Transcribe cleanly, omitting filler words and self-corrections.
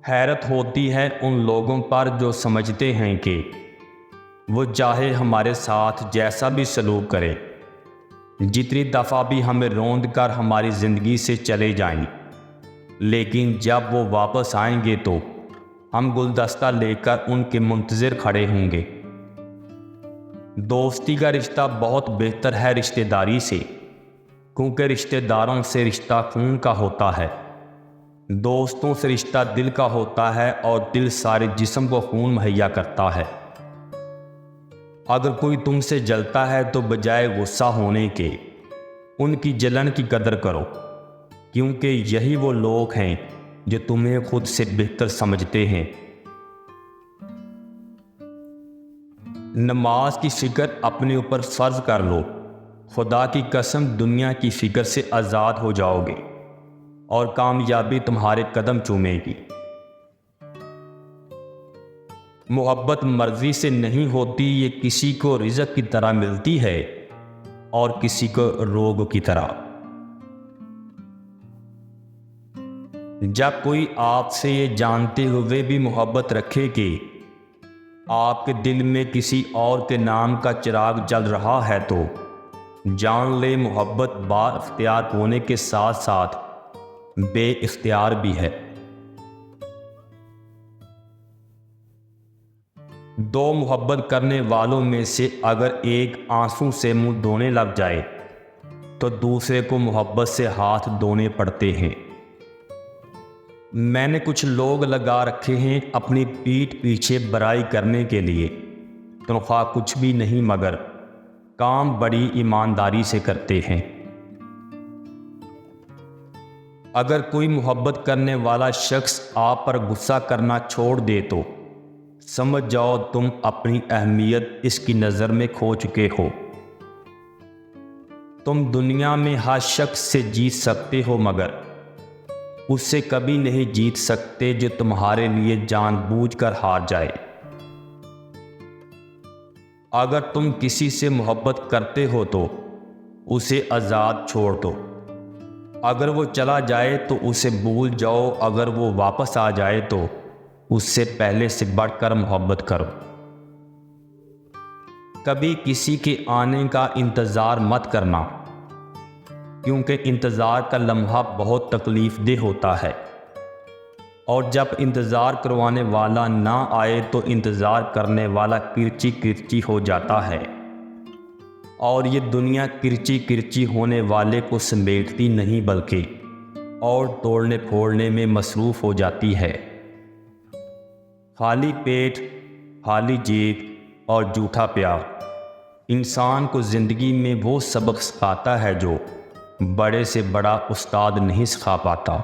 حیرت ہوتی ہے ان لوگوں پر جو سمجھتے ہیں کہ وہ چاہے ہمارے ساتھ جیسا بھی سلوک کرے، جتنی دفعہ بھی ہمیں روند کر ہماری زندگی سے چلے جائیں، لیکن جب وہ واپس آئیں گے تو ہم گلدستہ لے کر ان کے منتظر کھڑے ہوں گے۔ دوستی کا رشتہ بہت بہتر ہے رشتہ داری سے، کیونکہ رشتہ داروں سے رشتہ خون کا ہوتا ہے، دوستوں سے رشتہ دل کا ہوتا ہے اور دل سارے جسم کو خون مہیا کرتا ہے۔ اگر کوئی تم سے جلتا ہے تو بجائے غصہ ہونے کے ان کی جلن کی قدر کرو، کیونکہ یہی وہ لوگ ہیں جو تمہیں خود سے بہتر سمجھتے ہیں۔ نماز کی فکر اپنے اوپر فرض کر لو، خدا کی قسم دنیا کی فکر سے آزاد ہو جاؤ گے اور کامیابی تمہارے قدم چومے گی۔ محبت مرضی سے نہیں ہوتی، یہ کسی کو رزق کی طرح ملتی ہے اور کسی کو روگ کی طرح۔ جب کوئی آپ سے یہ جانتے ہوئے بھی محبت رکھے کہ آپ کے دل میں کسی اور کے نام کا چراغ جل رہا ہے تو جان لے محبت با اختیار ہونے کے ساتھ ساتھ بے اختیار بھی ہے۔ دو محبت کرنے والوں میں سے اگر ایک آنسوں سے منہ دھونے لگ جائے تو دوسرے کو محبت سے ہاتھ دھونے پڑتے ہیں۔ میں نے کچھ لوگ لگا رکھے ہیں اپنی پیٹھ پیچھے برائی کرنے کے لیے، تنخواہ کچھ بھی نہیں مگر کام بڑی ایمانداری سے کرتے ہیں۔ اگر کوئی محبت کرنے والا شخص آپ پر غصہ کرنا چھوڑ دے تو سمجھ جاؤ تم اپنی اہمیت اس کی نظر میں کھو چکے ہو۔ تم دنیا میں ہر شخص سے جیت سکتے ہو مگر اس سے کبھی نہیں جیت سکتے جو تمہارے لیے جان بوجھ کر ہار جائے۔ اگر تم کسی سے محبت کرتے ہو تو اسے آزاد چھوڑ دو، اگر وہ چلا جائے تو اسے بھول جاؤ، اگر وہ واپس آ جائے تو اس سے پہلے سے بڑھ کر محبت کرو۔ کبھی کسی کے آنے کا انتظار مت کرنا، کیونکہ انتظار کا لمحہ بہت تکلیف دہ ہوتا ہے، اور جب انتظار کروانے والا نہ آئے تو انتظار کرنے والا کرچی کرچی ہو جاتا ہے، اور یہ دنیا کرچی کرچی ہونے والے کو سمیٹتی نہیں بلکہ اور توڑنے پھوڑنے میں مصروف ہو جاتی ہے۔ خالی پیٹ، خالی جیب اور جھوٹا پیار انسان کو زندگی میں وہ سبق سکھاتا ہے جو بڑے سے بڑا استاد نہیں سکھا پاتا۔